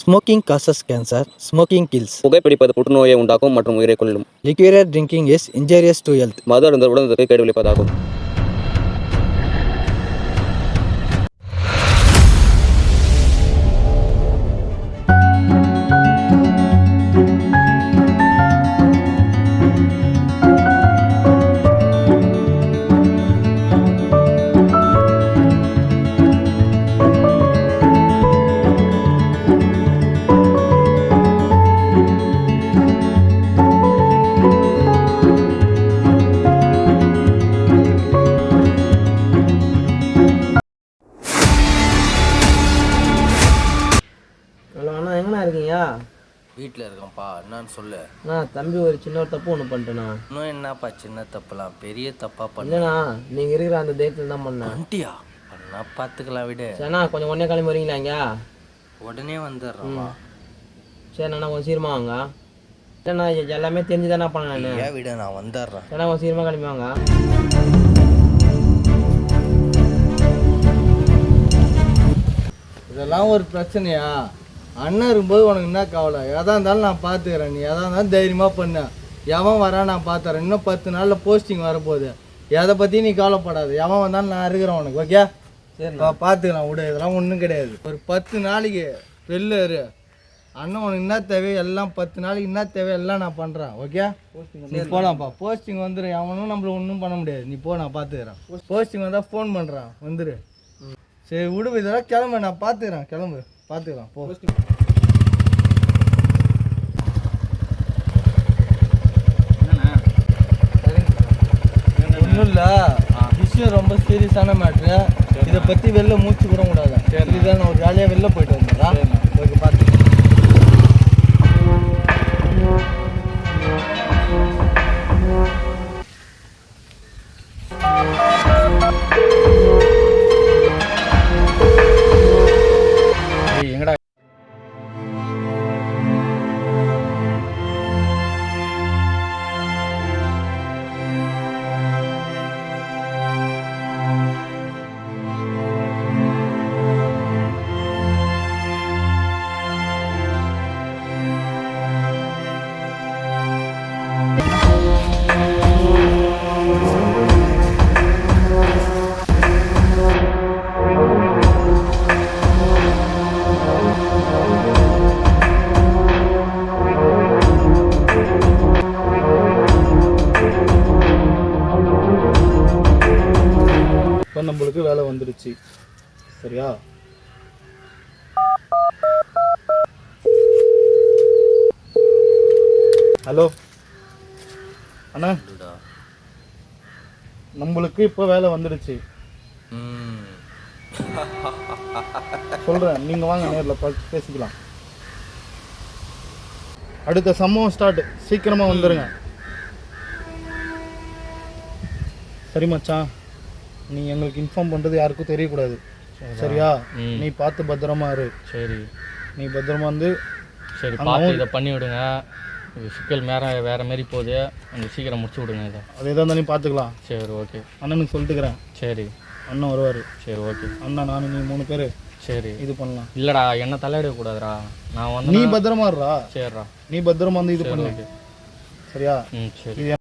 Smoking causes cancer. Smoking kills. புகைப்பிடிப்பது புற்றுநோயை உண்டாக்கும் மற்றும் உயிரை கொல்லும். Liquor drinking is injurious to health. மது அருந்தல் உடலுக்கு கேடு விளைவிப்பதாகும். ஹலோ அண்ணா எங்கண்ணா இருக்கீங்க? வீட்டில் இருக்கேன்ப்பா. என்னன்னு சொல்லு. அண்ணா தம்பி ஒரு சின்ன ஒரு தப்பு ஒன்று பண்ணிட்டேண்ணா. இன்னும் என்னப்பா சின்ன தப்புலாம் பெரிய தப்பா பண்ண? இல்லைண்ணா நீங்கள் இருக்கிற அந்த தைரியத்தில் தான் பண்ணேன். பண்ணிட்டியா? பண்ணா பார்த்துக்கலாம் விடு. சரிண்ணா கொஞ்சம் உடனே கிளம்பி வரீங்களா இங்கே? உடனே வந்துடுறோம்மா. சரிண்ணா கொஞ்சம் சீக்கிரமா வாங்க. சரிண்ணா எல்லாமே தெரிஞ்சு தானே பண்ணேன் நான். ஏன் விட நான் வந்துடுறேன். சரிண்ணா கொஞ்சம் சீக்கிரமாக கிளம்பி வாங்க. இதெல்லாம் ஒரு பிரச்சனையா? அண்ணன் இருக்கும்போது உனக்கு என்ன கவலை? எதா இருந்தாலும் நான் பார்த்துக்கிறேன், நீ எதா இருந்தாலும் தைரியமாக பண்ண. எவன் வரா நான் பார்த்துறேன். இன்னும் 10 நாளில் போஸ்டிங் வரப்போகுது. எதை பற்றி நீ கவலைப்படாது. எவன் வந்தாலும் நான் இருக்கிறேன் உனக்கு. ஓகே சரி பார்த்துக்கலாம் விடு. இதெல்லாம் ஒன்றும் கிடையாது. ஒரு 10 நாளைக்கு வெளில இரு. அண்ணன் உனக்கு என்ன தேவையோ எல்லாம் 10 நாளைக்கு என்ன தேவையோ எல்லாம் நான் பண்ணுறேன். ஓகே நீ போகலாம்ப்பா. போஸ்டிங் வந்துடு. எவனும் நம்மள ஒன்றும் பண்ண முடியாது. நீ போ, நான் பார்த்துக்கிறேன். போஸ்டிங் வந்தால் ஃபோன் பண்ணுறான், வந்துடு. சரி விடு, இதெல்லாம் கிளம்பு, நான் பார்த்துக்கிறேன். கிளம்பு, பார்த்துக்கலாம் போ. ஒன்றும் இல்லை, விஷயம் ரொம்ப சீரியஸான மேட்ரு. இதை பற்றி வெளில மூச்சு கூட கூடாது. இதுதான் நான் ஒரு ஜாலியாக வெளில போயிட்டு வந்தேன். ஓகே பார்த்து. எங்கடா இப்போ நம்மளுக்கு வேலை வந்துடுச்சு. சரியா? ஹலோ அண்ணா, நம்மளுக்கு இப்போ வேலை வந்துடுச்சு. சொல்கிறேன், நீங்கள் வாங்க, நேரில் பார்த்து பேசிக்கலாம். அடுத்த சம்பவம் ஸ்டார்ட். சீக்கிரமாக வந்துடுங்க. சரி மச்சான், நீ எங்களுக்கு இன்ஃபார்ம் பண்ணுறது யாருக்கும் தெரியக்கூடாது. சரியா? நீ பார்த்து பத்திரமா இரு. சரி, நீ பத்திரமா வந்து சரி பார்த்து இதை பண்ணி விடுங்க. இது சிக்கல் வேறு மாரி போகுது, கொஞ்சம் சீக்கிரம் முடிச்சு விடுங்க இதை. அதே தான் நீ பார்த்துக்கலாம். சரி ஓகே. அண்ணனுக்கு சொல்லிட்டுக்கிறேன். சரி, அண்ணன் வருவார். சரி ஓகே. அண்ணன் நான் நீ 3 பேர் சரி இது பண்ணலாம். இல்லைடா, என்ன தலையிடக்கூடாதுடா. நான் வந்து நீ பத்திரமா இருடா. சரிடா, நீ பத்திரமா வந்து இது பண்ணு. சரியா? சரி. இது